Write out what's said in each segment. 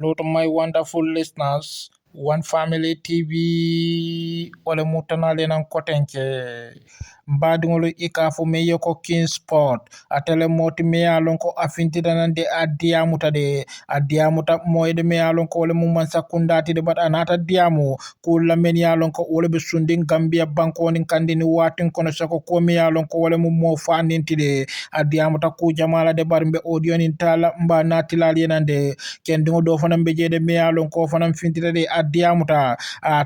Hello to my wonderful listeners. One Family TV ole mutanale nan kotenke mbadingolo ikafu meyo ko King Sport atele moti meyalon ko afintida nan de adiamuta moyde meyalon ko ole mumman sakundati de bat anata diamu kula men yalon ko ole be sundin Gambia banko nin kandini watin kono sako ko meyalon ko ole mummo fanintide adiamuta ku jamala de barmbe audio nin tala mba natilal yenande kendingo do fanam be jede meyalon ko fanam fintida de adiamuta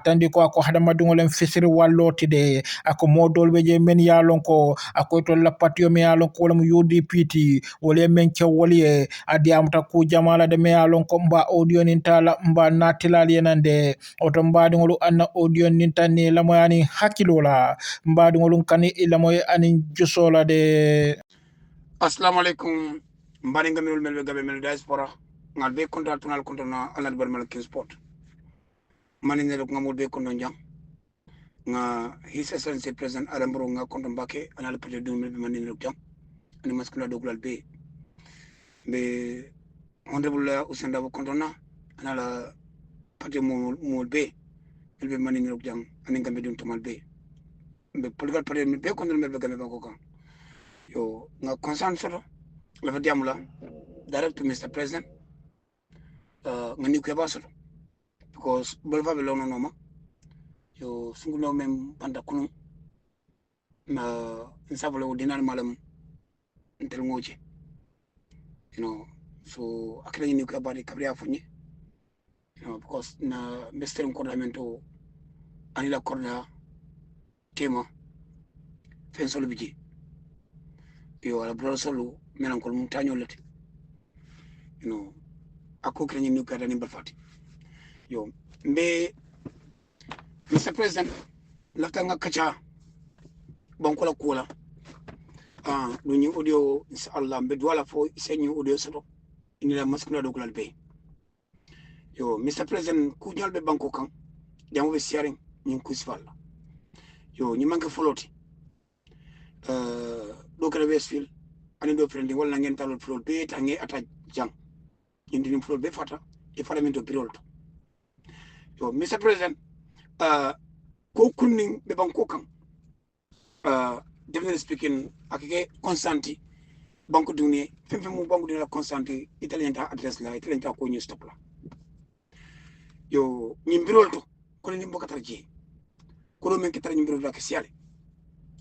tandi ko ako hadamadungolen fisiri wallotide ako modol be je men yalon ko ako to lapatio me yalon ko lam UDPT wole men ke woli adiamuta ku jamala de me yalon ko mba audio nin tala mba natilal yenande oto mbadingolu anna audio nin tanni lamoyani hakilola mbadingolu kani ilamoy ani jusola de. Assalamu alaikum mbaringa minul melbe gabe mel diaspora ngal be kontal tunal kontona alad bar mel King Sport manine rek ngamul be kondo njang nga his excellency president Adambaro nga kondo mbake anal pete dum be manine rek jam ani maskula doglal be honorable Usenda bo kontona anala pate mol be be manine rek jam ani ngambe dum tumal be political party be kondo mel be gabe bako kan yo nga concern solo la diamula direct to Mr. President nga ni ko basolo because bolva be lono noma yo sungulo mem panda kunu na insabolo dinar malam intel ngoje so akira ni ko bari kabria funye because na Mr. Nkodamento anila korda tema fensolo biji yo ala bro solo menan ko mum tañolete ako krenyi ni ko dani balfati yo mbe Mr. President lafta nga kacha banko la kola do ñu audio inshallah mbe wala fo señu audio soto ini la maskula do kulal be yo Mr. President ku ñol be banko kan jamu be sharing ñu ko sifalla yo ñu manke foloti do kala Westfield ani do friendly wala ngeen talol pro be tangi ata jang indi pro be fata e parlamento pirol to yo Mr. President ko kunning be banko kan definitely speaking akike constanti banko duni fem mu banko duni la constanti italien ta address la italien ta ko ñu stop la yo ñi birol to ko ni mbokata ji ko do men ke tar ñi birol la ke siale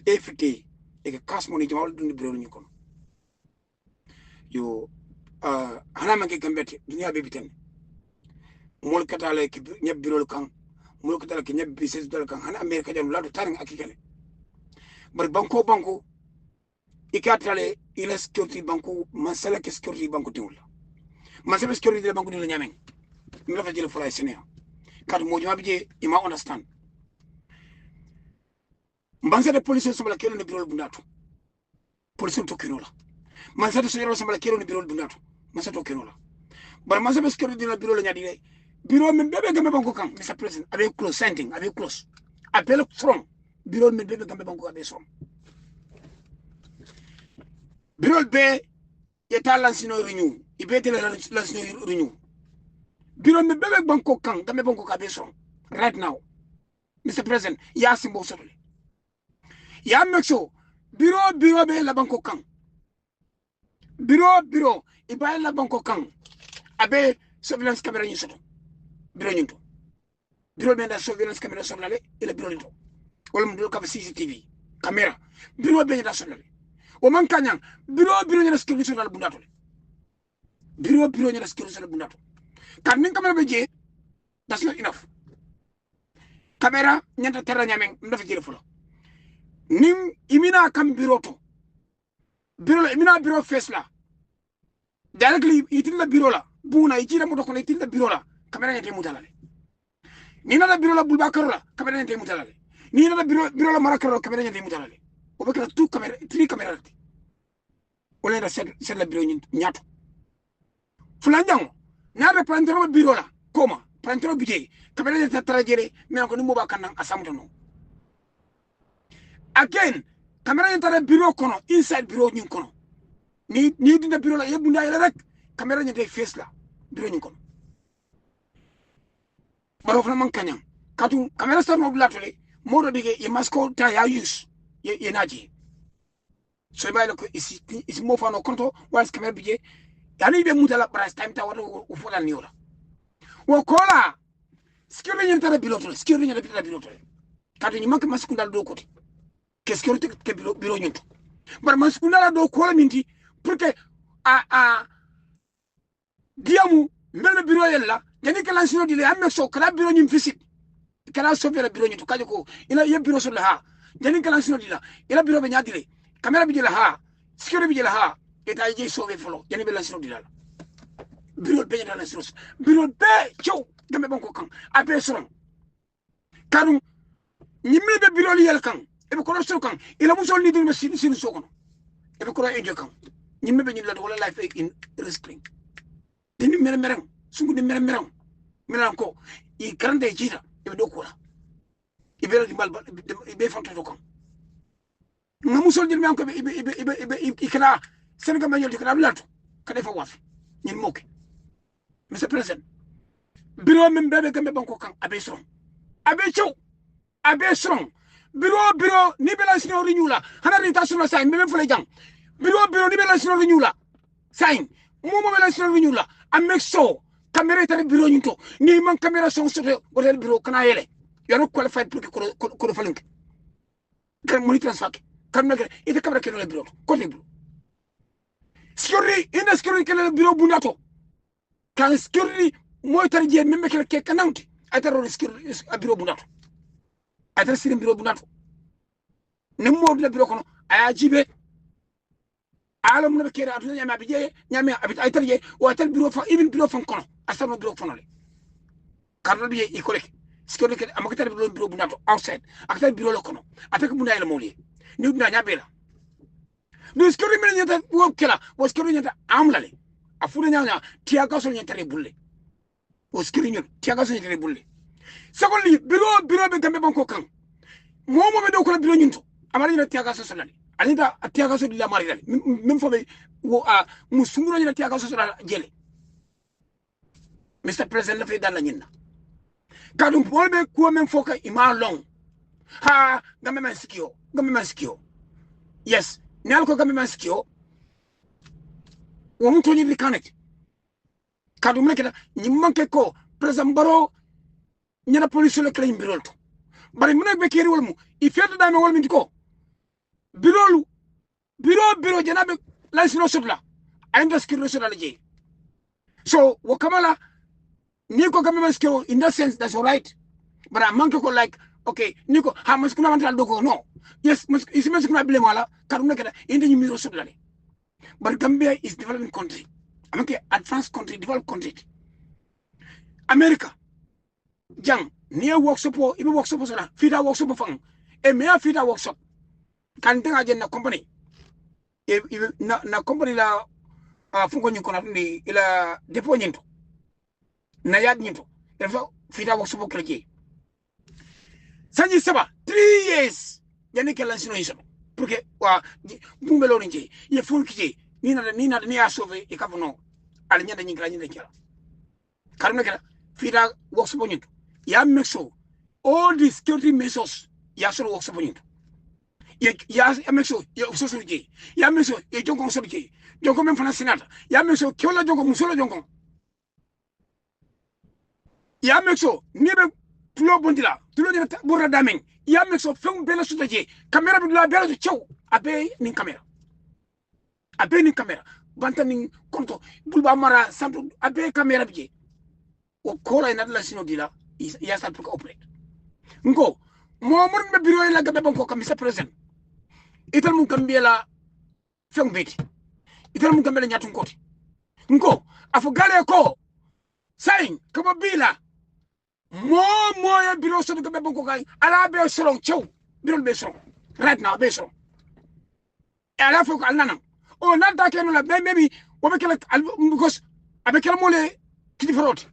efite e ke kas mo ni jamal duni birol ñu kon yo hana man ke gambete dunya be biten mol katale ke ñeb birol kan mol katale ke ñeb bises dol kan hana amerika jam lado taring akikale bar banko ikatale ila security banko masala ke security banko tiwla masala security banko ni la ñameng mi la fa jël fray sénégal kat mo jama bije ima understand mbansa de police so la kelo ne birol bundato police to kino la mansa de so la kelo ne birol bundato mansa to kino la bar mansa be security la birol ñadi de biro men bebe gambe banko kan Mr. President avec close sending avec close appel from biro men bebe gambe banko avec from biro be yeta lansino renew ibete lansino renew biro men bebe banko kan gambe banko avec from right now Mr. President ya simbo sotole ya make sure biro be la banko kan biro iba la banko kan abe surveillance camera ni soto biro ñunto biro be da surveillance camera soblale ila biro lito wala mu do ka CCTV camera biro be da soblale o man kanyang biro ñana security soblale bundato biro ñana security soblale bundato kan nin camera be je that's not enough camera ñanta terra ñameng ndafa jere fulo nin imina kam biro to imina biro face la directly itinda biro la buna itira mo to ko itinda biro la kamera ñete mutalale ni na biro la bulbakar la kamera ñete mutalale ni na biro la marakar la kamera ñete mutalale o bekra tout kamera tri kamera ti o le da set la biro ñato fulanjango na be plantero biro la koma plantero bije kamera ñete trajere mais ko ni mo ba kan asamto no again kamera ñete biro kono inside biro ñin kono ni dinda biro la yebunda rek kamera ñete face la biro ñin kono baro fana man kanyang katu kamera star no blatole modo dige ye masko ta ya use ye naji so ba ko isi mo fano konto wals kamera bije yani be mutala price time ta wato u fola ni ora wo kola security ni tara pilote security ni tara pilote katu ni manke maskunda do côté que security ke biro nyunto bar maskunda do kola minti pour que a diamu mbele biro yella yani kala sino dile amme so kala biro nyim physique kala so vera biro nyito kaje ko ila ye biro so la ha yani kala sino dila ila biro be nyadile camera bi dila ha security bi dila ha eta je so ve folo yani be la sino dila biro be nyata la sino biro be chow gambe banko kan abe so kanu nyimmi be biro li yel kan e be ko so kan ila musol ni dum sin so kono e be ko e jo kan nyimmi be nyila wala life in wrestling deni merem sungu de merem ko i grande jira e do ko la e be di balba e be fanto do kan ngamu sol jil mi an ko be ikra senegal ma yol ikra lato ka defa waf ñin moke monsieur president biro min bebe gambe banko kan abe strong abe chow abe strong biro ni be la sino riñula hana rita suna say me fele jang biro ni be la sino riñula say mo be la sino riñula amek so camera tare biro ñinto ni man camera son soto hotel biro kana yele yaro qualified pour que ko falunk kan moni transfer kan na ite camera ke no biro ko te biro security ina security ke biro bunato kan security moy tare je membe ke kananti ataro security biro bunato ataro sirim biro bunato nem mo la biro kono aya jibe alam na kera aduna nyama bije nyama abit ay tarje wa tal biro fa even biro fan kono asano biro fanole karno biye ikolek sikole ke amaka tar biro bunato outside akata biro lo kono ataka buna ila mawli ni buna nyabela do sikole men nyata wo kala wo sikole nyata amlale afuna nyanya tiya gaso nyata re bulle wo sikole nyata tiya gaso nyata re bulle sakoli biro be gambe banko kan momo be do ko biro nyunto amari nyata tiya gaso solale alida atiaga so dila mari dal même fo be wo a musunguro ni atiaga so dala jele Mr President la fe dal la nyina kadum bolbe ko même fo ka ima long ha gambe man sikio yes nal ko gambe man sikio wo muto ni connect kadum ne keda ni manke ko president baro nyana police le claim birolto bari mun be keri wolmu i feto da me wolmi ko biro janabe lansino sudla ainda skirno sudla je so wakamala ni ko gamma skiro in that sense that's all right but I manke ko like okay ni ko ha maskuna mantal do ko no yes is maskuna blame wala karuna kada inde ni miro sudla but Gambia is developing country amake advanced country developed country America jang ni workshop ibe workshop sala fida workshop fang e me fida workshop kan tenga je na company na company la fungo nyi kona ni ila depo nyinto na yad nyinto defa fita wo subo kreje sanji saba 3 years yani ke lansino yiso pour que wa bumbelo nje ye funki ni na ya sauver e kavuno ala nyanda nyi granya kala karuna kala fita wo subo nyinto ya mexo all the security measures ya solo wo subo nyinto ya mexo ya usoso je ya mexo ya jonko so je jonko men fana sinata ya mexo kiola jonko musolo jonko ya mexo nibe tulo bondila tulo dina burra damen ya mexo fem bela suta je camera bi la bela chow abe ni camera banta ni konto bulba mara sample abe camera bi je o kola ina la sino dila ya sa pour operate ngo mo mon be biro la gabe banko kam sa present ital mun Gambia la feng beti ital mun Gambia nyatun koti nko afu gale ko sain ko bila mo ya biro so ko be ko kay ala be soro chew biro be soro right now be soro ala fu ko alnana o nanta kenu la maybe o be kala because abe kala mole kiti frot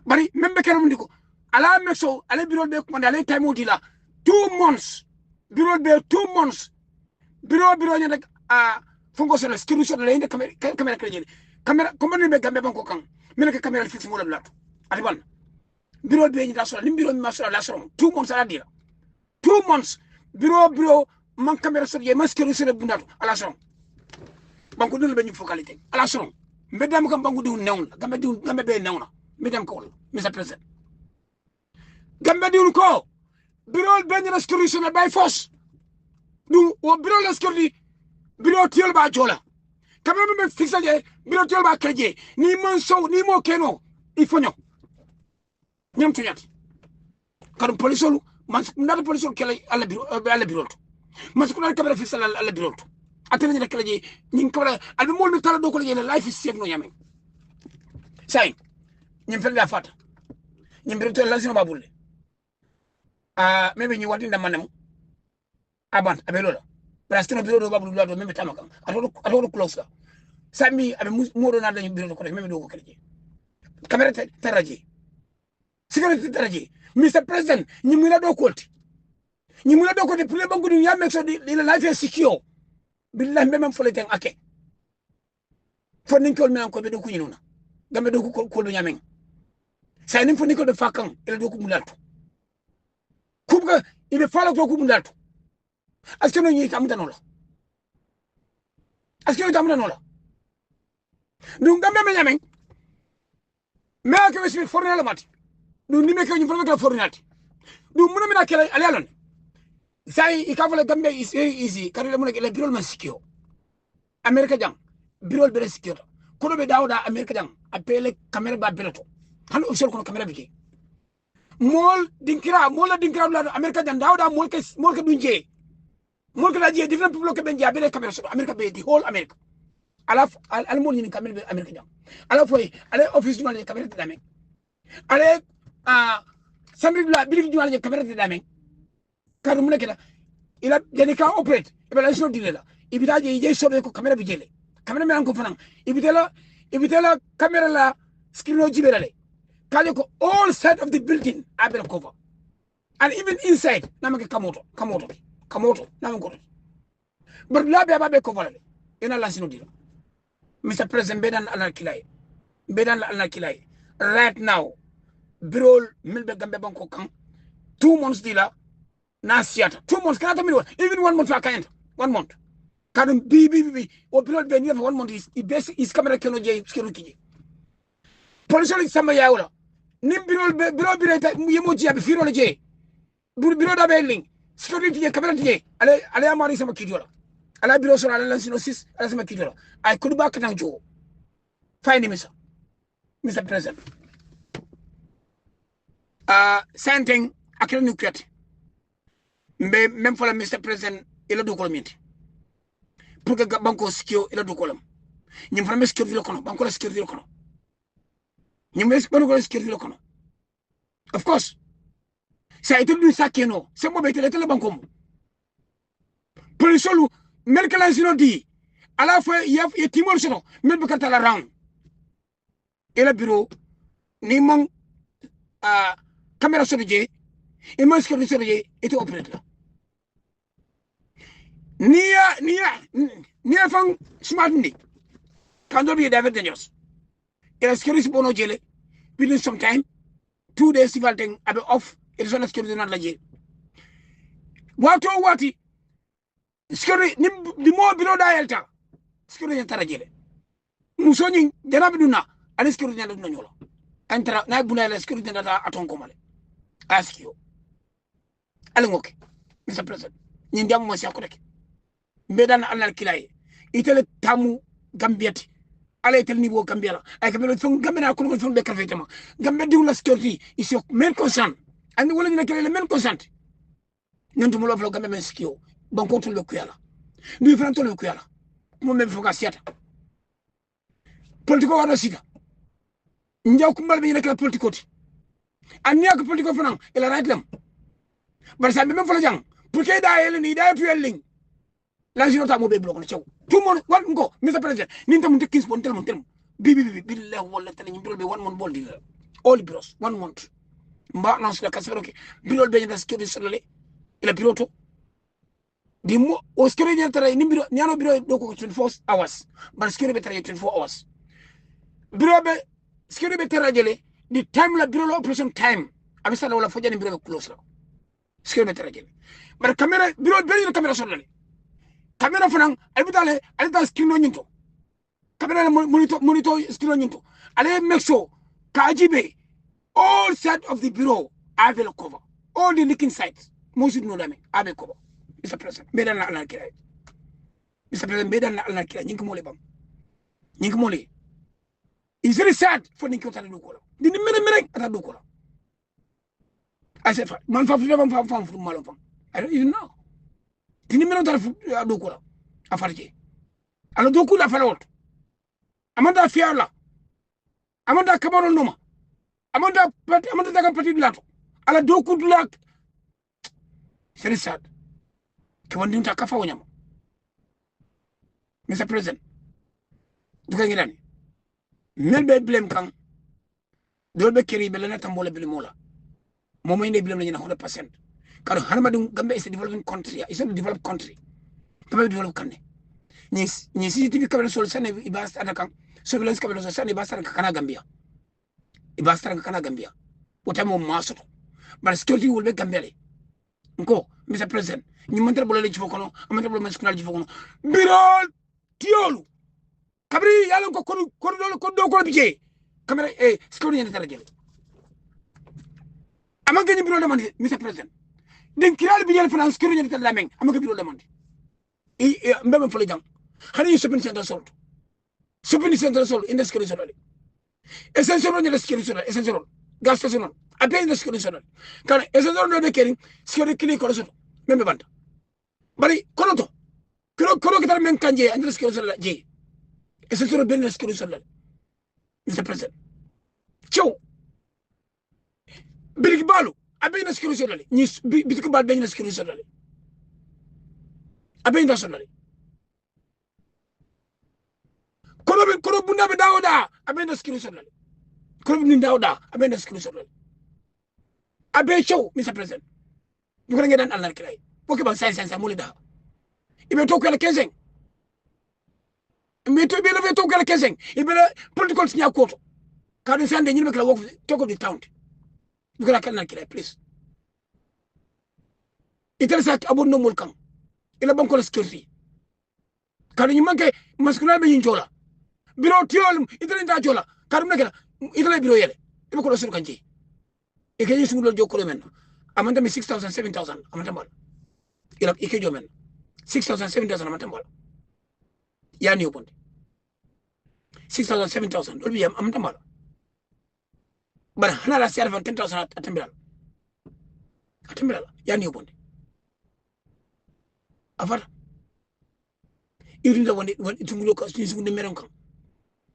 bari membe kala mun diko ala mexo ala biro be ko ala time odi la 2 months biro be 2 months biro nyanda fungo sala skiru so la inde camera krenye camera company be gambe banko kan mena ke camera fix mo la blato ati ban bureau be ni daso ni bureau mi masura la soron 2 months ala dira 2 months bureau man camera so je maskere so bundato ala soron banko dul be ñu focalité ala soron mbedam kam banko diw newn gambe be newna mbedam ko Mr. President gambe diw ko bureau be ni restoration by force du o bureau la security bureau tiol ba jola kameme me fixaje bureau tiol ba kreje ni man so ni mo keno il faut ñok ñam tu ñat kadum police lu man ndata police kele alla bureau man ko dal kamera fixal alla bureau atene ni kreje ñi ko albe mol mi tala do ko le life is safe no ñame say ñim fel da fata ñim bureau tiol la sino babulle mebe ñi wadi ndam aban abelola brastino bureau do babu do meme tamaka atodo close la sami abe modo na dañu bureau ko meme do ko keleje camera taraje security taraje Mr. President ñi mu la do ko pour le bangu du yamek so di la life is secure billahi meme fole ten ake fo nin ko men ko be do ko ñinuna gambe do ko do ñamen say nim fo nin ko do fakan ele do ko mulatu kubga ibe fala ko mulatu askeno ñi tamuta no la du ngambe me ñamen me ak wesmi forna la mati du ni me ko ñu forna ko fornati du mëna mi na kele ali alon say I ka fala gambe is very easy kare mëna ke le bureau man sikio america jang bureau be sikio ko do be dawda america jang appele camera ba beloto han officiel ko camera bi mol dinkira la america jang dawda mol ke dunje mo ko laji different people ko ben jabe le camera so america be the whole america alaf al mo ni camera be america jam ala foy ala office du mal camera de dame ala samri la bilik du mal camera de dame kadu mo nekela ila jeni ka operate e be la so dile ibita je so be ko camera bi jele camera me an ko fanan ibitela camera la screen o jiberale kale ko all side of the building abel cover and even inside namake kamoto namen ko bar labe ababe ko volale ina lansino dilo Mr. President bedan ala kilay right now bureau milbe gambe banko kan 2 months dila na siata 2 months kana tamiro even 1 month fa kayent 1 month kadum bi o bureau be ni 1 month is camera keno je security police sama yawla nim bureau be yemo ji abi firo le je bureau da be ling security je camera je ale amari sama kidola ala bureau so ala lansino 6 ala sama kidola ay kudu bak nang jo fayni Mr. President something akira ni kwet mbe même fala Mr. President ila do ko minti pour que banko sikio ila do ko lam ñim fala security lo kono banko la security lo kono ñim banko security lo kono of course sa ite du sakeno se mo be tele banko mo polisolu merkala sino di ala fa ye timor sino mel be kata la round ila bureau ni mon camera so je e mon security so je ite operator nia fang smart ni kando bi David Daniels ila security bono jele within some time 2 days sivalteng abe off ila so security not la je wati security ni mo biro da yelta security tara jele musoni jarabi duna ala security na duna nyola entra na buna la security na aton ko male ask you ala ngoke Mr. President ni ndam mo siako rek mbedan alal kilay itele tamu gambiati ala itele niveau gambiala ay kamelo fon gambena ko fon be kafetama gambe diw la security is your main concern and wala ni kele main concern nantu mo lo gambe men sikio banko to le kuyala du franto le kuyala mo me foka siata politiko wado sika njaw kumbal be nekla politiko ti anya ko politiko fanan ila right lam bar sa be men fola jang pour que da yele ni da tuyelling la jinota mo be bloko ciaw tout monde wal ngo Mr. President nin tam tekis bon tel bi billahi wala tan ni be 1 month bol di all bros 1 month mba non so ka sero ke bilol be nda security solale ila piloto di mo o security tara ni biro nyano biro do ko 24 hours bar security tara 24 hours biro be security tara jele di time la biro operation time abisa wala fojani biro close la skir be tere jele bar camera biro be camera so le camera fanan albita screen no nyinto camera monitor screen no nyinto ale make sure ka ajibe all side of the bureau have a cover all the leaking sides most you know them have a cover Mr. President medan la ala kira Mr. President medan la ala kira nyinko mole bam nyinko mole it's very sad for ninko tala do ko dini mere ata do ko I said man fa malo fam I don't even know dini mere tala do ko afarje ala do ko la fala wot amanda fiala amanda kamaro noma amanda daga pati lato ala do ko dulak very sad Kewandi ta kafa wonyam Mr. President duka ngirani melbe blame kan dolbe keri belana tambola bil mola momo inde blame na 100% kado hanama gambe is a developing country is a developed country to develop kanne ni CCTV kamera sol sane ibas adakan surveillance kamera sol sane ibas kana Gambia ibas kana Gambia wotamo masoto but security will be Gambia nko Mr. President ni mantra bolale ci fokono amanta bolale maskunal ci fokono birol tiolu kabri yalla ko do ko bije camera security ni tara jele amanga ni birol demande Mr. President den kiral bi jele France security ni tara lameng amanga birol demande mbebe fele jang hani shopping center sol inde security sol essential ni security sol essential gas station abe ni security sol kan essential no be kering security clinic ko sol membe banda bari kono kitar men kanje andres kero sala je essential ben skero sala Mr. President ciao birik balu abe na skero sala ni bitik bal ben skero sala abe na sala kono bunda be dawda abe na skero sala kono bunda dawda abe na skero sala abe ciao Mr. President du ko ngedan Allah kiray Poke ba sai mulida. Ibe to kala keseng. Me to be le to kala keseng. Ibe political nya koto. Kadu sande nyilbe kala work talk of the town. You kala kala kila please. Itel sak abun no mulkam. Ila banko security. Kadu nyumanke maskuna be njola. Biro tiol itel nda jola. Kadu nakala itel biro yele. Ibe ko suru kanji. E kenyi sungulo jokko men. Amanda me 6,000 7,000 amanda mal. Ila ikejo men 6,000 7,000 amatambola yani obonde 6,000 7,000 dolbi am amatambola bara hanala serve 10,000 atambila yani obonde afara irinda wonde tungulo ko sungunde meron kam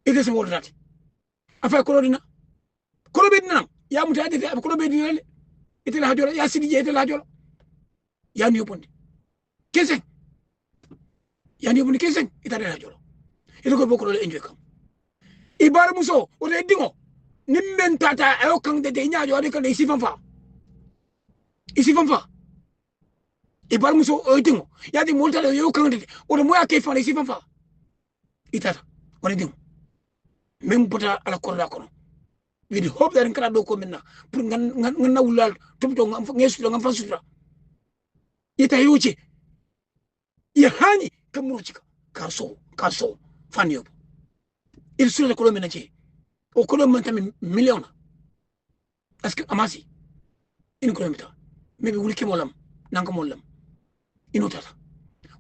ide se wordati afa ko rodina ko bedina ya mutade ko bedina le ite la hajola ya sidi je ite la hajola yani obonde Keseng yani buni keseng itade la jolo ito ko bokolo enjoy kam ibar muso o de dingo nimmen tata ayo kang de nyaajo de kan isi fanfa ibar muso o dingo ya di molta de yo kang de o mo ya ke fa isi fanfa itata o de dingo même bota ala korda kono we hope that nkara do ko minna pour ngan nawulal tubto ngam ngesu ngam fa sutra ita yuci ya hani kamuro chika kaso fanyo il sur le kolomena che o kolomena tam million est-ce que amasi in kolometa maybe wuli kemolam nanko molam inotata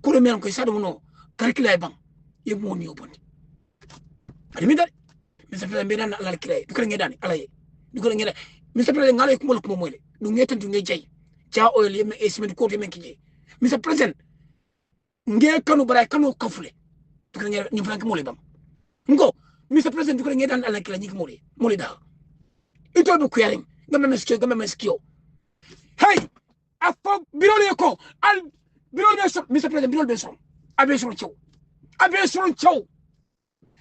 kolomena ko sadu no calcula bang ye moni obondi ani mi dal mi sa fela mbena ala kilay du ko ngedani ala ye du ko ngeda mi sa fela ngala ko mol ko moyle du ngetantu ngejay ja oil yeme esmen ko te men kije mi sa present nge kanu bara kanu kafule du ko ngeda ni frank mole bam ngo mi sa present du ko ngedan ala kilay ni mole da ito du kuyering gamma meskio hey afo birole ko al birole be so mi sa present birole be so abe so chow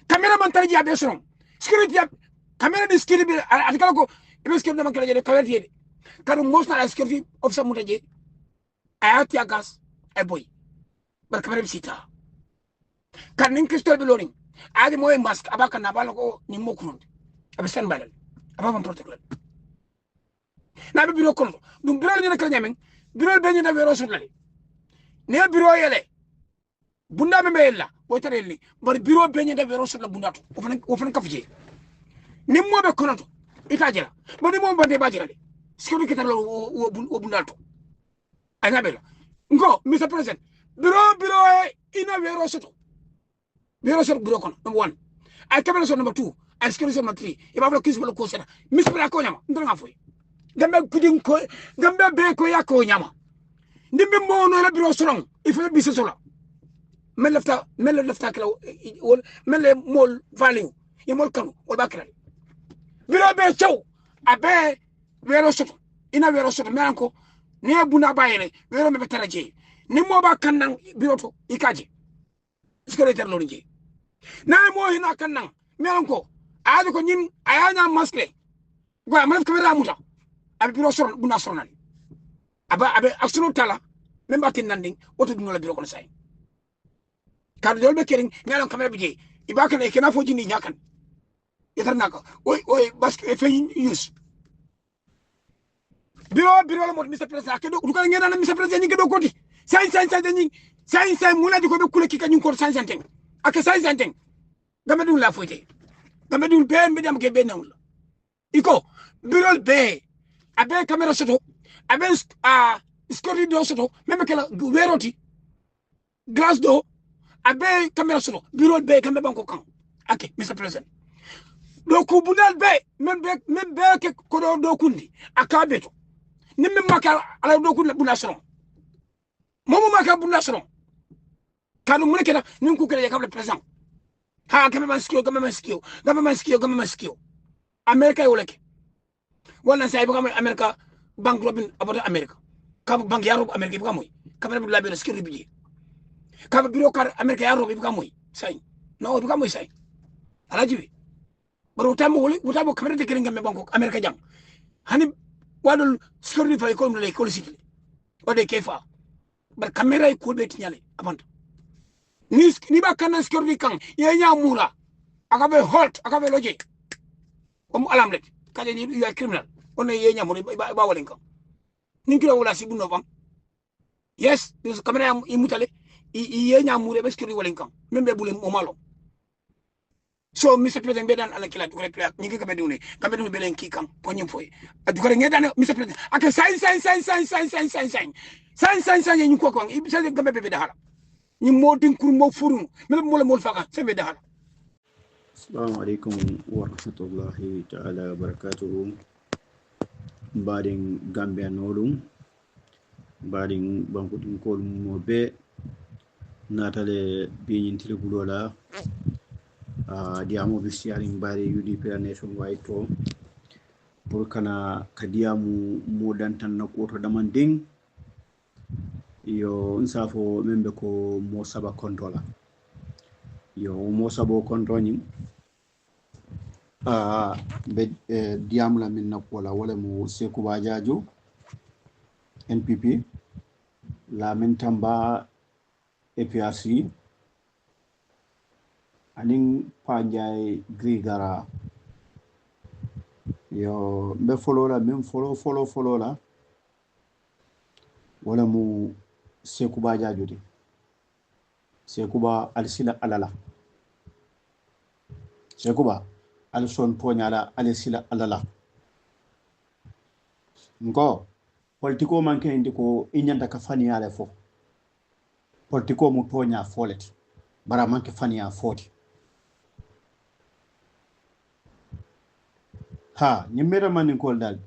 camera man tarji abe so security camera di security atikala ko ibe security man kala jede kawet yede kadu most na security officer mutaje ayati agas ay boy bar camera bi sita kan nin kristo be loring adi moy mask abaka na balako ni mokunde abe sen balal aba man protocol na be biro kono dum biro ni kala nyamen biro be ni na wero sudlale ne biro yele bunda me mela o tarelli bar biro be ni da wero sudla bunda to o fana kafje ni mo be kono to itajela bo ni mo bande bajira de sikuru kitalo o bunda to anya bela ngo Mr. President biro ina wero soto biro kono number 1 ay kamera so number 2 ay sikuru so number 3 e ba flo kis bolo ko sena mispira ko nyama ndanga foy gambe kudin ko gambe be ko yakko nyama ndimbe mono la biro soron il faut bi sola mel lafta kala wol mel mol value e mol kanu wol bakra biro be chaw abe wero soto ina wero soto me anko ne buna bayene wero me taraje ni mo ba kannan biro to ikaje secrétaire lo nje na mo hina kannan me anko aado ko nyim ayanya maskle go am kamera muta abe biro soron buna soronal abe aksunu tala même batin nanding oto dum la biro ko say kadu dolbe kering ngalon kamera bije ibaka ne kena foji ni nyakan yetarna ko oy baske fe use biro la mod Mr. President ke do ko ngena na Mr. President ni ke do koti sai mula di ko be kule ki kanyun ko sai teng ake sai teng gambe dum la foje gambe dum be mbe dam ke be nawul iko biro be abe kamera soto abe skori do soto même que la weroti glace do abe kamera soto biro be kambe banko kan ake Mr. President do ko bunal be même be ke ko do kundi akabeto nimme maka ala do kundi buna soron momo maka buna soron kanu mun keda nin ku kele yakable president ha kambe man skio america yoleke wala sai buga america bank robin abota america kam bank yaro america buga moy kambe bu labe skio biye kam biro kar america yaro buga moy sai no buga moy sai alaji baro tamu woli wutabo kambe de keringa me banko america jam hani wadul skio fa ko le ko sikile wade kefa bar kamera ko be tinyale abanta ni ba kana skio kan ye nya mura akabe halt akabe loje alam let kaje ni ya criminal on ye nya mura ba walen kan ni kilo wala si bunno bang yes this camera imutale ye nya mura be skio walen kan membe bule mo malo so Mr. President bedan ala kila dukore plak ni ka be dune belen ki kan ponyim foy dukore ngedan Mr. President aka sign ni ko ko ibi sa gambe be dahala ni modin kur mo furu mel mo la mo faka se be dahala. Assalamualaikum warahmatullahi ta'ala wabarakatuh. Baring Gambia nolum baring banku din ko mo be natale bi nyintile bulola diamo bisiaring bari UDP nation waito pour kana kadiamu modantan na ko to damanding yo nsafo membe ko mo saba controla yo mo sabo controlling be diam la min nakola wala mo Seku Bajajo NPP la min tamba APRC aning Panjay Grigara yo be follow la même follow la wala mo Seku Bajajo di Sekuba alisila alala Sekuba alison tonyala alisila alala ngo politiko manke indiko inyanda ka fani yale fo politiko mu tonya folet bara manke fani ya foti ha nyimera man ko dal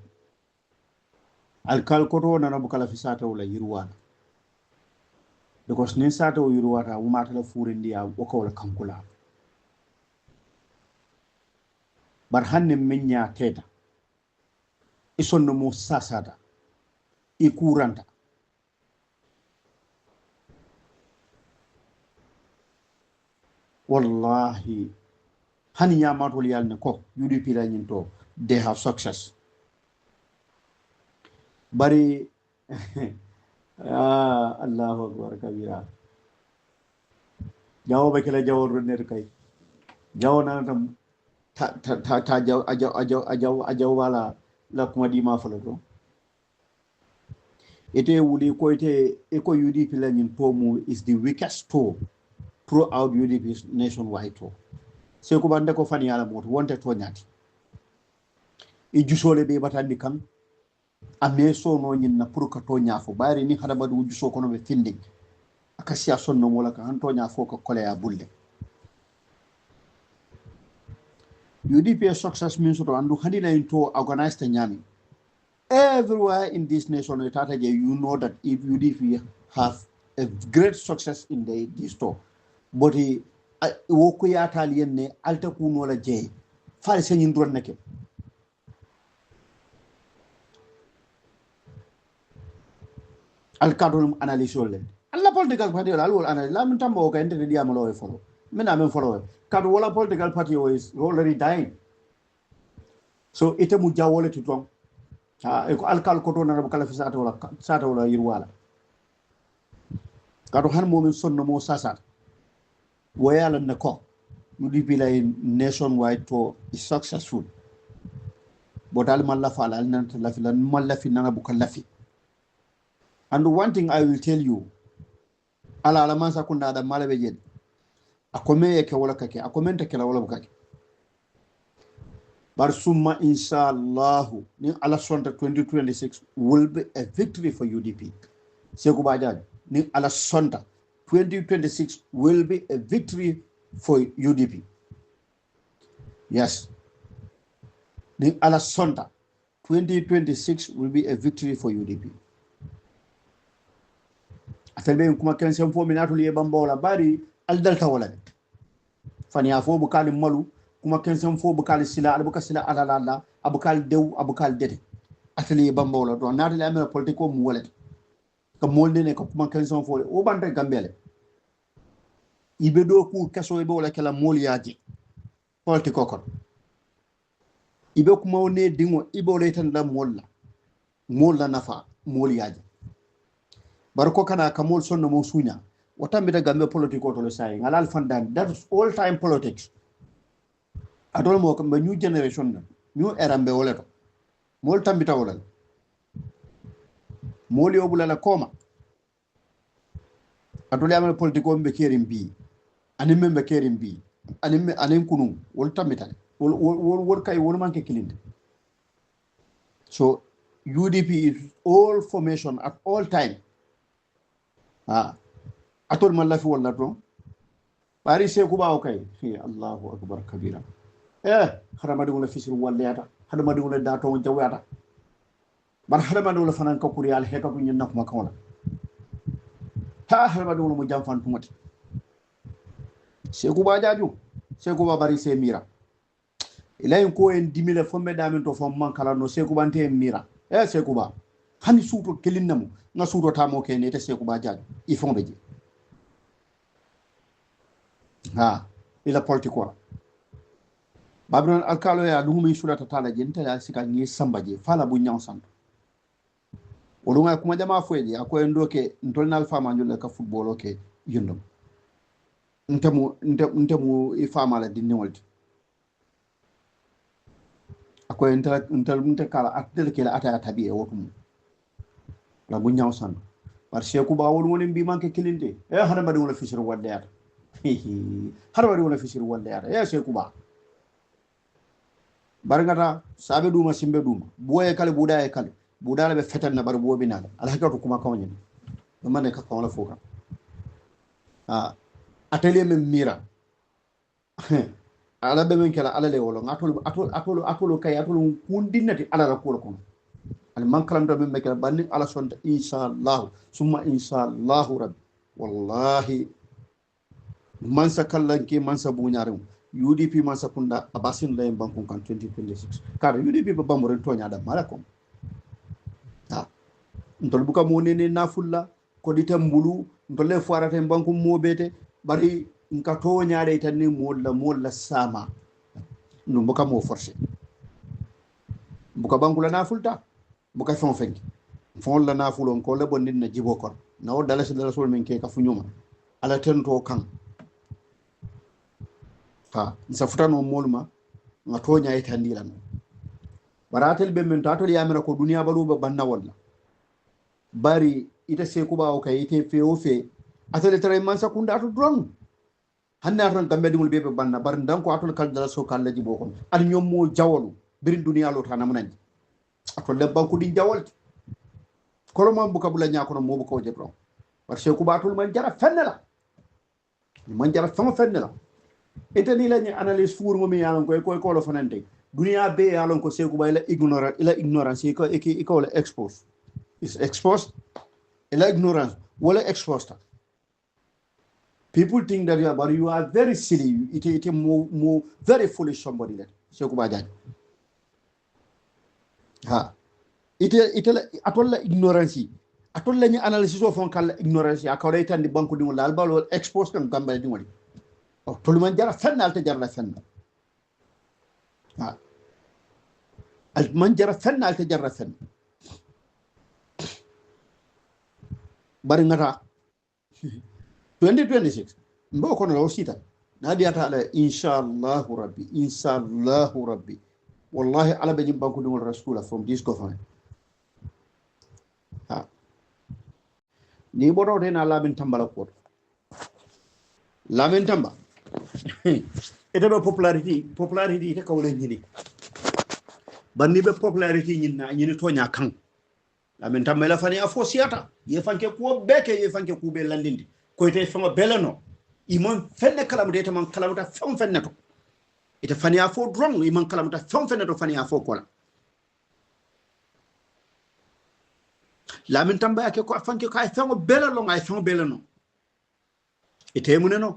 alkal ko to na bukala fisata wala yirwana because nin sata o yirwata umata la furindi ya wako wala kankula bar hanne menya teta isonno mo sasata i kuranta wallahi hani nyamatol yalne ko UDP la nyinto they have success bari Allahu akbar kabira jawo be kala jawo ronner kay jawo na tam ta jaw ajaw wala la kuma di ma fala do ite wuli ko ite eko UDP la nyin tomu is the weakest tool throughout UDP's nationwide tour. Seku bande ko fani ala moto wonte to nyati e jusole be batandi kan ame so no nyin na pour ka to nyafo bari ni hada badu juso kono be findi akasiya sonno mola ka han to nyafo ko kole ya bulle UDP success means to andu handina into organized nyami everywhere in this nation you know that if UDP have a great success in this store but woku ya taliyen ne alta kuno la je fare senyin drone nake al kadol analyse le alla political party la al analyse la min tambo ka ente dia malo e follow mena men follow kadu wala political party is already dying so ite mu jawole ti ton ko alkal ko to na kala fi sata wala yirwala kadu han momin sonno mo sasat wayala na ko UDP la nationwide to is successful but al malla fa al nan lafi lan malla fi nana bu lafi and one thing I will tell you ala man sa kunda da malabe jed akome yake wala kake akomenta kala wala bukake bar summa inshallah ni ala sonta 2026 will be a victory for UDP Seku Bajaj ni ala sonta 2026 will be a victory for UDP. Yes. The ala sonta 2026 will be a victory for UDP. Afelbe kuma kensen fo minato liye bambola bari al dalta wala. Fani afo bukali malu kuma kensen fo bukali sila abuka sila ala abukal dew abukal dede. Atelier bambola do na le amena politiko mu wala. Ka molde ne ko kuma kensen fo o bande gambele. Ibe do ku kaso ibe wala kala mol yaaji politiko ko ibe kuma woni dingo ibe wala tan la mol la nafa mol yaaji barko kana ka mol sonno mo sunya wata mi daga me politiko to le say ngalal fandan that's all time politics adol mo ko new generation new era mbe wala to mol tambita wala mol yobula la koma adol yamal politiko mbe kerim bi anim membe kerim bi anim kunu wol tamita wol kay wol manke kilinde so UDP is all formation at all time atol man lafi wala don bari Seku Ba okay Allahu akbar kabira harama wala fisir wala yata harama wala dato jawata bar harama wala fanan ka kuriyal heka ku nyen nakuma kawla harama wala mo jamfan tumati Seku Ba jaju Seku Ba bari se mira ilayin ko en dimile fombe damin to fom man kala no Seku Ba nte mira Seku Ba hani suto kelinnamu nga suto tamo ke ne te Seku Ba jaju i fombe je ila politiko babron alkalo ya dumi sulata tala je nta ya sika ngi sambaje fala bu nyaw santo olunga kuma jama fueje akoy ndoke ntolnal fama nyul ka football okay yundum ntemu ifama la dinni walti akoy ntel kala atel kala ata tabi e wotum la bu nyaw san par Seku Ba wol woni bi manke kilinde hada madi wala fisir wadde ata hada madi wala fisir wadde ata Seku Ba barngata sabe duma simbe duma boye kale buda e kale buda be fetan na bar bobi nala alhakatu kuma kawnya man ka kawla foka atelier men mira ala be men kala ala le wolo atolo kay atolo kundinnati ala la ko ko al man kalam do men kala banni ala sonta inshallah summa inshallah rabbi wallahi man sakallanki man sabuñarum UDP man sakunda abasin lay bankon kan 2026 kar UDP ba bamore tonya da malako ntol buka monene nafulla ko ditam bulu ntolle foarate banko mobete bari nka to nyaade tan ni molla sama no buka mo forcer buka banko la nafulta buka fon fenki fon la nafulon ko le bondin na jibo kon na o dala sol men ke ka funyuma ala tento kan nsafutano molma nga tonya e tandila no baratel be men tatol yamira ko duniya baluba banna walla bari ita se kuba o kay ite fe o fe atole tare man sakunda to drone hanne aton gambe dingul bebe banna bar ndanko atol kal dala so kal laji bokon al ñom mo jawolu birin duniya lo tanam nanji atol le banku di jawol kolo mo bu kabula ñako no mo bu ko jebro par se kuba atol man jara fenna sama fenna la ite ni la ni analyse four mo mi yalon ko lo fanante duniya be yalon ko se kuba ila ignorance ko la expose is exposed ila ignorance wala exposed. People think that you are very silly. It more very foolish somebody that. Sekuba Jani. Ha. It atolla ignorance. Atolla ni analysis of on kala ignorance. Akawre tan di banku di wala albal wal expose kan gamba di wali. O toluman jara fenna alta jara fenna. Ha. Al man jara fenna alta jara fenna. Bari ngata 2026 mbo kono law sita nadi ata ala inshallah rabbi wallahi ala be banku dum rasula from this government ha ni bodo de na lamin tambala ko lamin tamba ete do popularity te kawle ñini banni be popularity ñinna ñini tonya kan lamin tamba la fani afo siata ye fanke ko beke ye fanke ku be landindi ko ite fama belano imon fenne kalamude te man kalamuta fam fenne to ite fani afo drong imon kalamuta fam fenne to fani afo kola lamin tamba ake ko fanke ko ay fama belano ay fama belano ite muneno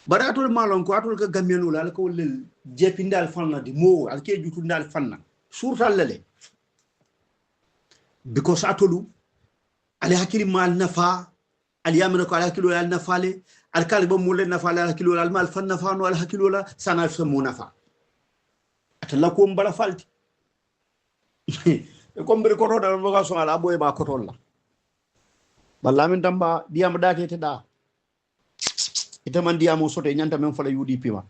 baratul malon ko atul ka gamenu la ko lel jepindal fanna di mo al ke jutundal fanna surtal lele because atolu ali hakili mal nafa ali yamna ko ala hakilo al nafale al kalba mulle nafale al hakilo al mal fan nafa no al hakilo la sana famu nafa atalla ko mbala falti e ko mbere ko to dal boga so ala boy ba ko tolla balla min tamba diam date te da ite man diamo soto nyanta men fala UDP ma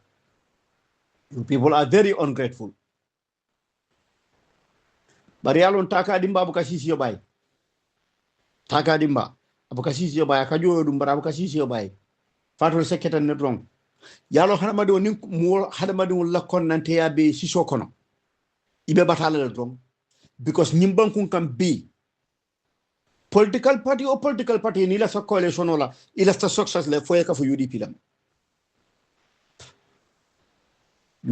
you people are very ungrateful bari yalon taka dimba bu kasisi yo bay taka dimba abu kasisi yo bay ka joyo dum bara bu kasisi yo bay fatol seketan ne drong yalo hadama do nin mo hadama do lakkon nante ya be siso kono ibe batala le drong because nyimban kun kam be political party ni la sa coalition ola ila sa success le foye ka fu UDP lam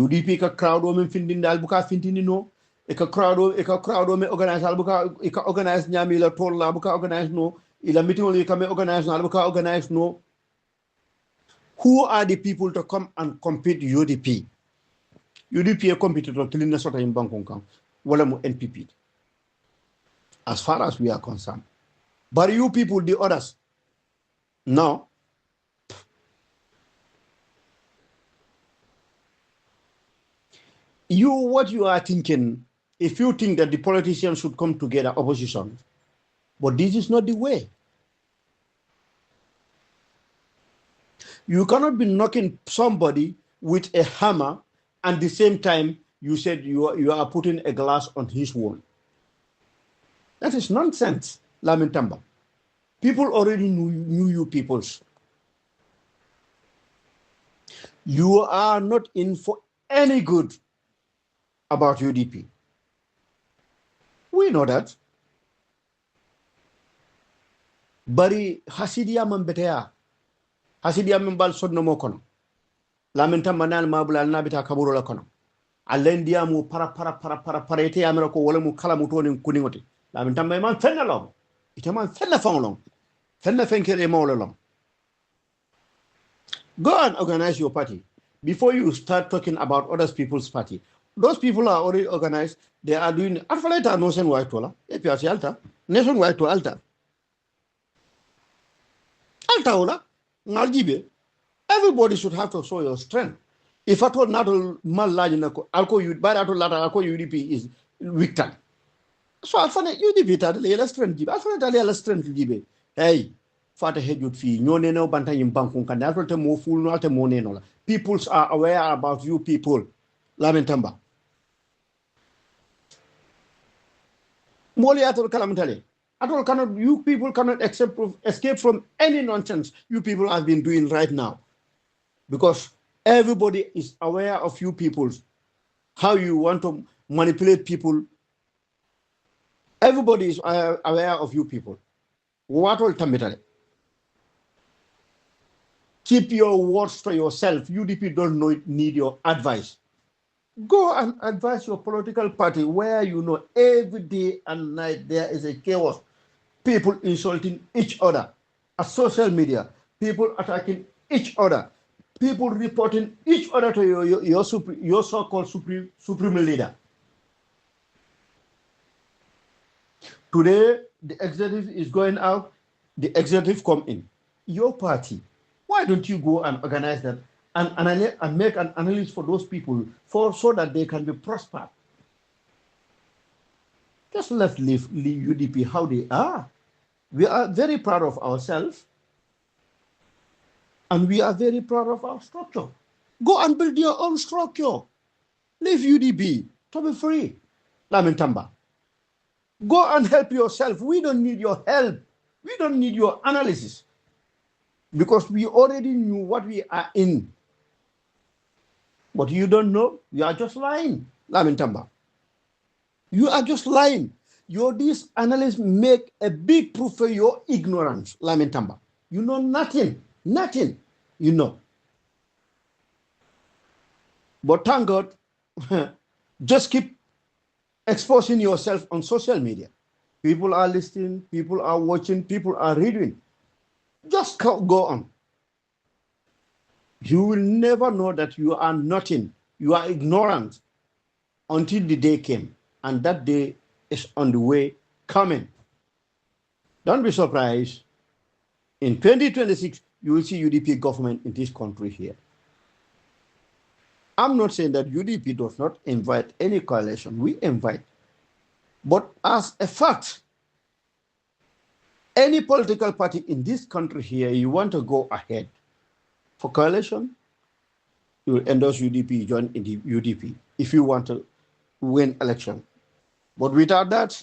UDP ka crowd o men findindal bu ka findini no e ka crowd o me organize al bu ka e ka organize nyami la tol la bu ka organize no ila meeting oli ka me organize no al bu ka organize no. Who are the people to come and compete UDP? UDP a competitor to Linda Sota in Bangkok, wala mu NPP. As far as we are concerned. But you people, the others, no. What you are thinking, if you think that the politicians should come together, opposition, but this is not the way. You cannot be knocking somebody with a hammer and at the same time you said you are putting a glass on his wall. That is nonsense, Lamentamba. People already knew you peoples. You are not in for any good about UDP. We know that. Bari hasidiya mambetea. Hasidiya mbal sodno mo kono. Lamentamba nan mabula nabita kaburo la kono. Alendia mu para ite amera ko wala mu kala mu toni kuningote. Lamentamba man fenna long. Ite man fenna long. Fenna fenkere mo long. Go and organize your party before you start talking about other people's party. Those people are already organized. They are doing alpha nation white tola. EPRC alta. Nation white to alta. Alta ola. Ngaljibe. Everybody should have to show your strength. If at all not mal large nako alko you but at all alko UDP is victim. So alfane UDP ta le strength jibe. Alfane ta le strength jibe. Hey, fata hejut fi nyone no banta yim bankun kan alko te mo full no te mo neno la. Peoples are aware about you people. Lamentamba. Moliator Kalamtale. You people cannot escape from any nonsense you people have been doing right now. Because everybody is aware of you people, how you want to manipulate people. Everybody is aware of you people. What will Tamitale? Keep your words to yourself. UDP don't need your advice. Go and advise your political party where you know every day and night there is a chaos. People insulting each other at social media, people attacking each other, people reporting each other to your so-called supreme leader. Today, the executive is going out, the executive come in. Your party, why don't you go and organize that and make an analysis for those people so that they can be prospered? Just leave UDP how they are. We are very proud of ourselves and we are very proud of our structure. Go and build your own structure. Leave UDP to be free. Lamentamba. Go and help yourself. We don't need your help. We don't need your analysis. Because we already knew what we are in. But you don't know. You are just lying. Lamentamba. You are just lying. These analysts make a big proof for your ignorance. Lamentamba. You know nothing. Nothing. You know. But thank God, just keep exposing yourself on social media. People are listening, people are watching, people are reading. Just go on. You will never know that you are nothing. You are ignorant until the day came. And that day is on the way coming. Don't be surprised. In 2026, you will see UDP government in this country here. I'm not saying that UDP does not invite any coalition. We invite. But as a fact, any political party in this country here, you want to go ahead for coalition, you will endorse UDP, join in the UDP if you want to win election. But without that,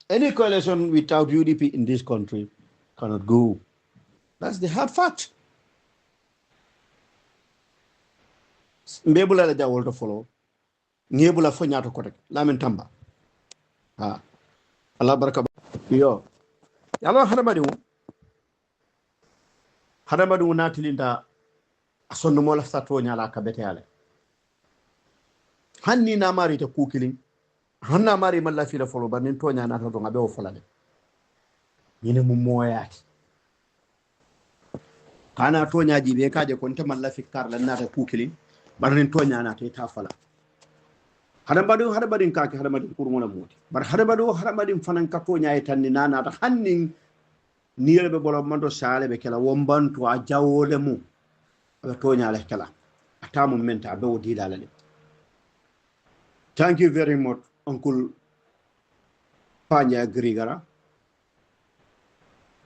any coalition without UDP in this country cannot go. That's the hard fact. Mbebula la jawol to follow. Ngebula fo nyaato ko rek. Lamin tamba. Ha. Allah baraka. Yo. Yalo hadamadu natilinda asonno mo la sato nyala ka bete ale. Hanni na mari te kukilin. Hanna mari malla fi la follow ba nin tonya na to ngabe o folale. Yine mu moyati. Kana tonya jibe kaje kon te malla fi kar la na ta kukilin. Barin tonya na ta fala hadabadin kake hadabadin kurmona moti bar hadabadin fanan ka tonya e tanni nana ta hannin niyelbe bolo mando sale be kala wombantu a jawole mu ala tonya le kala atamu menta be wodi dalale. Thank you very much, Uncle Panya Grigara.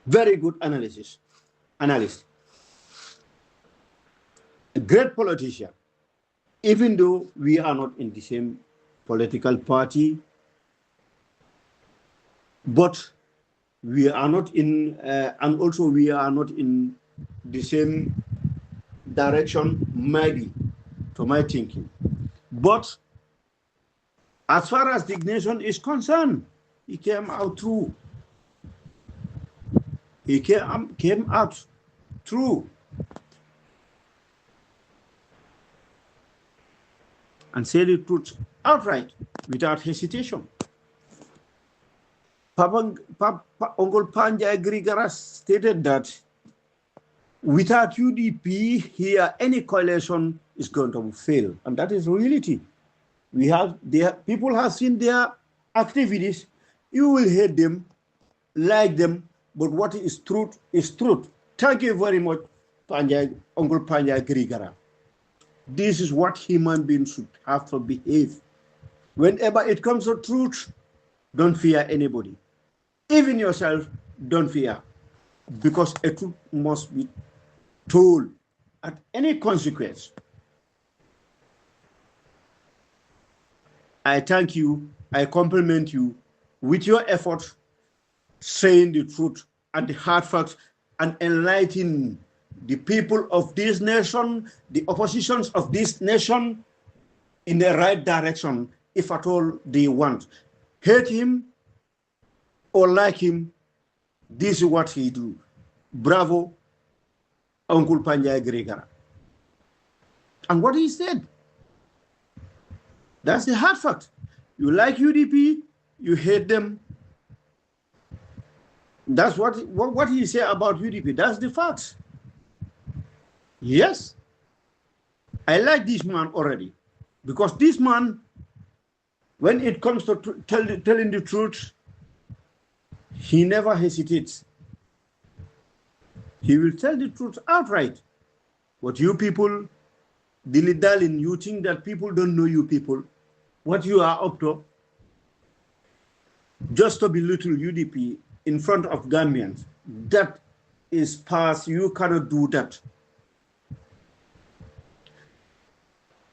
Very good analyst. A great politician. Even though we are not in the same political party, but we are not in, and also we are not in the same direction, maybe, to my thinking. But as far as the nation is concerned, he came out true. He came out true. And said the truth outright, without hesitation. Uncle Panja Grigara stated that without UDP here, any coalition is going to fail. And that is reality. People have seen their activities. You will hate them, like them, but what is truth is truth. Thank you very much, Uncle Panja Grigara. This is what human beings should have to behave. Whenever it comes to truth, don't fear anybody. Even yourself, don't fear. Because a truth must be told at any consequence. I thank you. I compliment you with your effort, saying the truth and the hard facts and enlightening the people of this nation, the oppositions of this nation, in the right direction, if at all they want. Hate him or like him, this is what he do. Bravo, Uncle Panjay Gregara. And what he said, that's the hard fact. You like UDP, you hate them. That's what he said about UDP. That's the fact. Yes, I like this man already, because this man, when it comes to telling the truth, he never hesitates. He will tell the truth outright. What you people, dilly-dallying, you think that people don't know you people, what you are up to, just to belittle UDP in front of Gambians, that is past. You cannot do that.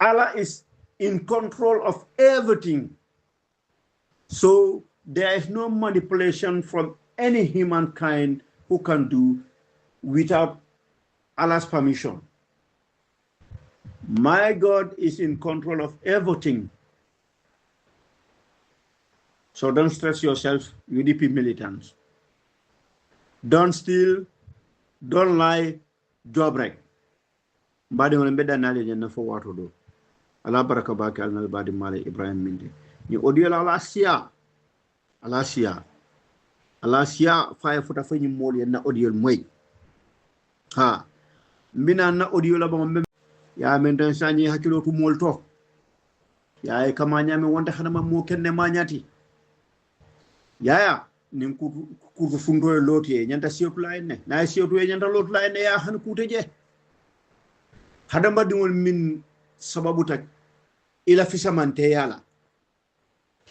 Allah is in control of everything. So there is no manipulation from any humankind who can do without Allah's permission. My God is in control of everything. So don't stress yourself, UDP militants. Don't steal, don't lie, job wreck. Badi wala mbeda nale jenna fo wato do. Ala baraka baki al badi male Ibrahim Mindi. Ni audio la ala sia. Ala sia faya futa fanyi moli na audio moy. Ha. Mbina na audio la ba ya menten sanyi hakilo tu molto. Ya e kama nyame wonta xana mo kenne ma nyati. Ya nin ku fundo loti e nyanta siotu la ene. Na siotu e nyanta lotu la ene ya han kuteje. Hadamba dingol min sababu tak ila fisamante yala.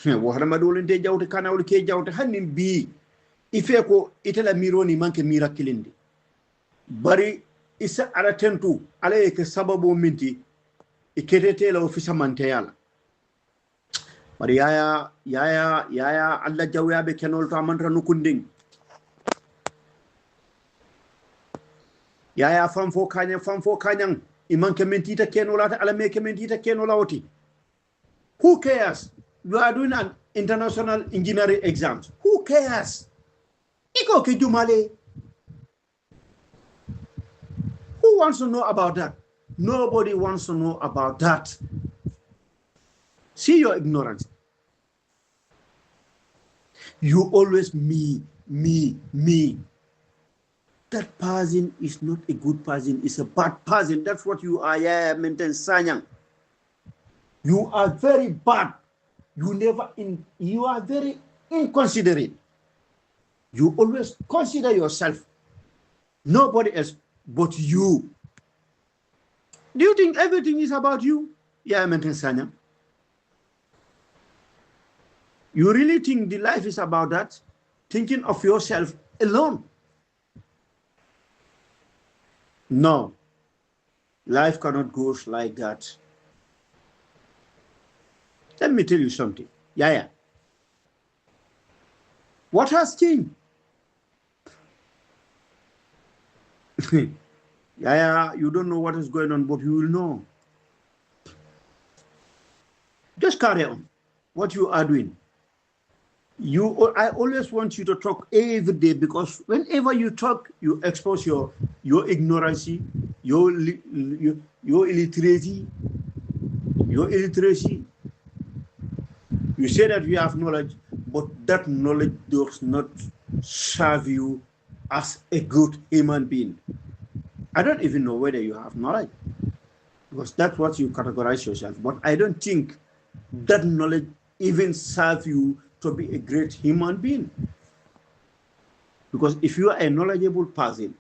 Wo hadamba dingol nte jawte kana wol ke jawte hannin bi ife ko itela mironi manke mirakilindi. Bari isa ala tentu ala ke sababu minti iketete la fisamante yala. Bari yaya alla jawya be kenol to amantra nukunding. Yaya famfo kanyang iman kementita kenola ala me kementita kenola oti. Who cares? You are doing an international engineering exams. Who cares? Iko ke jumale. Who wants to know about that? Nobody wants to know about that. See your ignorance. You always me. That person is not a good person, it's a bad person. That's what you are, Menten Sanyang. You are very bad. You are very inconsiderate. You always consider yourself. Nobody else but you. Do you think everything is about you? Yeah, Menten Sanyang. You really think the life is about that? Thinking of yourself alone? No, life cannot go like that. Let me tell you something. Yeah. What has changed? Yeah, you don't know what is going on, but you will know. Just carry on what you are doing. I always want you to talk every day, because whenever you talk, you expose your ignorance, your illiteracy. You say that you have knowledge, but that knowledge does not serve you as a good human being. I don't even know whether you have knowledge, because that's what you categorize yourself. But I don't think that knowledge even serves you to be a great human being. Because if you are a knowledgeable person,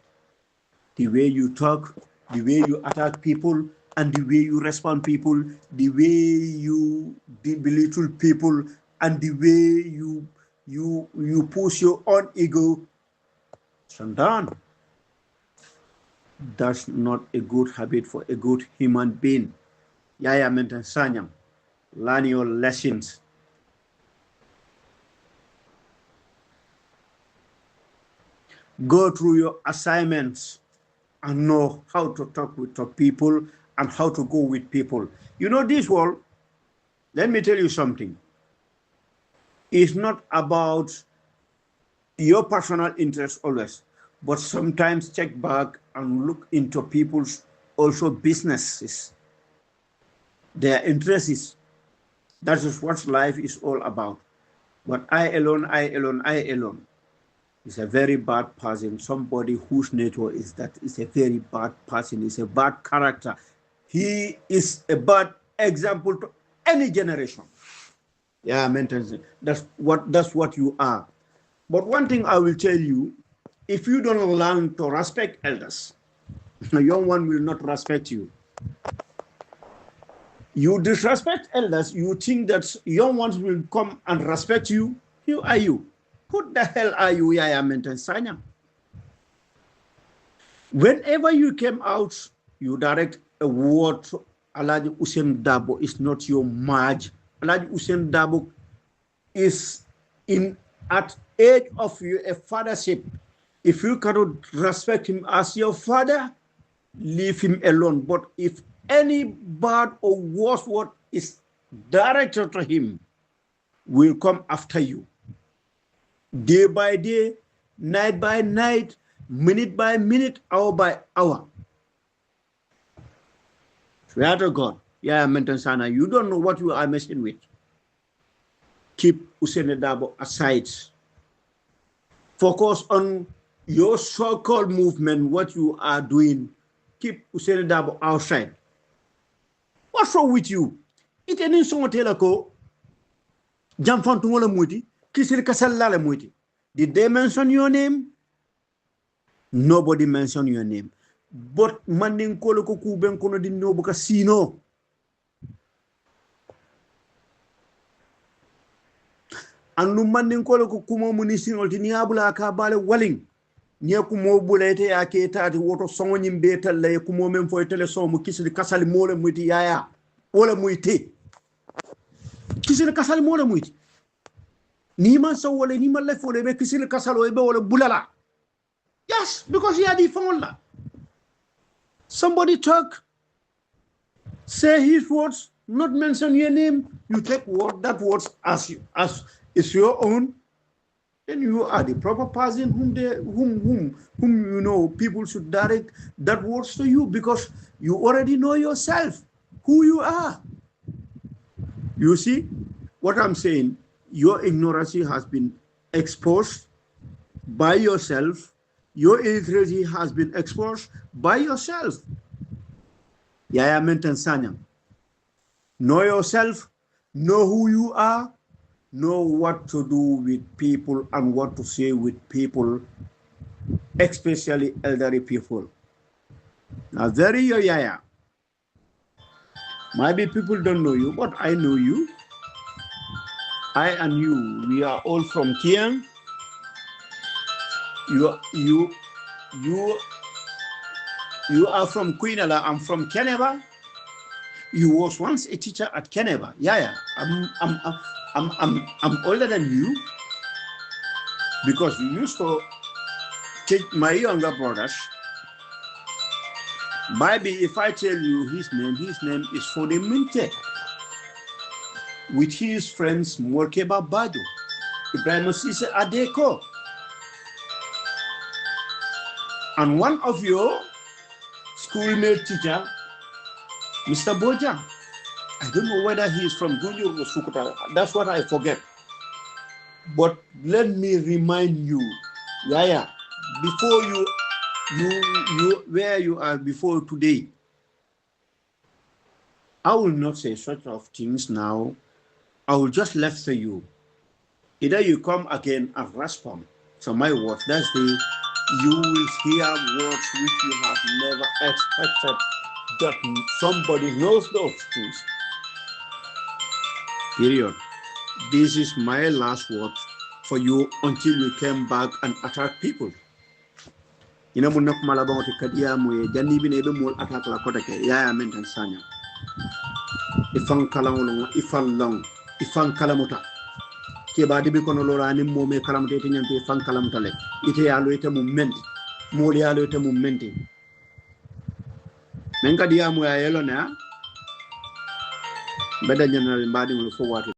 the way you talk, the way you attack people, and the way you respond people, the way you belittle people, and the way you push your own ego, Sandan, that's not a good habit for a good human being. Yaya Menten Sanyang, learn your lessons. Go through your assignments and know how to talk with the people and how to go with people. You know, this world, let me tell you something. It's not about your personal interest always, but sometimes check back and look into people's also businesses, their interests. That is what life is all about. But I alone is a very bad person. Somebody whose nature is that is a very bad person, is a bad character. He is a bad example to any generation. Yeah, mentally. That's what you are. But one thing I will tell you, if you don't learn to respect elders, a young one will not respect you. You disrespect elders, you think that young ones will come and respect you. Who are you? Who the hell are you, Yaya Mentensanya? Whenever you came out, you direct a word to Alhaji Hussein Dabo is not your marriage. Alhaji Hussein Dabo is at age of a fathership. If you cannot respect him as your father, leave him alone. But if any bad or worse word is directed to him, will come after you. Day by day, night by night, minute by minute, hour by hour. Swear to God, yeah, Mentensana, you don't know what you are messing with. Keep Hussein Dabo aside. Focus on your so-called movement, what you are doing. Keep Hussein Dabo outside. What's wrong with you? It ain't so telako. Jamfantungola muti, Kisir Kasala muti. Did they mention your name? Nobody mentioned your name. But manding koloko kuben kono di no casino. And no manding koloko kumo munisino tiniabula kabale walling. Nia kumo bulete aketa woto songonim beta le kumo mem fo teleso mu kisiri kasali mole muti yaya wala muiti kisiri kasali mole muiti ni man so wala ni man le fo le be kisiri kasalo e be wala bulala. Yes, because he had the phone. Somebody talk, say his words, not mention your name, you take that words as is your own. Then you are the proper person whom you know people should direct that words to you, because you already know yourself who you are. You see what I'm saying? Your ignorance has been exposed by yourself. Your illiteracy has been exposed by yourself. Yaya Mentensanya. Know yourself, know who you are, know what to do with people and what to say with people, especially elderly people. Now, very Yaya. Maybe people don't know you, but I know you. I and you, we are all from Kiang. You are from Queenala. I'm from Keneba. You was once a teacher at Keneba. Yeah. I'm older than you, because you used to teach my younger brothers. Maybe if I tell you his name is Fode Minte, with his friends Morkeba Bado, Ibrahim Sise Adeko. And one of your schoolmate teacher, Mr. Boja, I don't know whether he is from Gunjur or Sukuta. That's what I forget. But let me remind you, Yaya, before you where you are before today, I will not say such of things now. I will just left to you. Either you come again and respond to my words. That's the you will hear words which you have never expected, that somebody knows those things. Period. This is my last word for you until you came back and attack people. You know, not malabon to Kadia Mue, Jani been able to attack La Kotake, Yaya Mentensanya. Ifan Kalamon, Ifan Long, Ifan Kalamuta. ke ba dibi kono lora ni mo me kalam te nyante fan kalam tale ite ya lo ite mum menti mo ya lo ite mum menti men kadi ya mo ya yelo na beda nyanal mbadi mo fo wati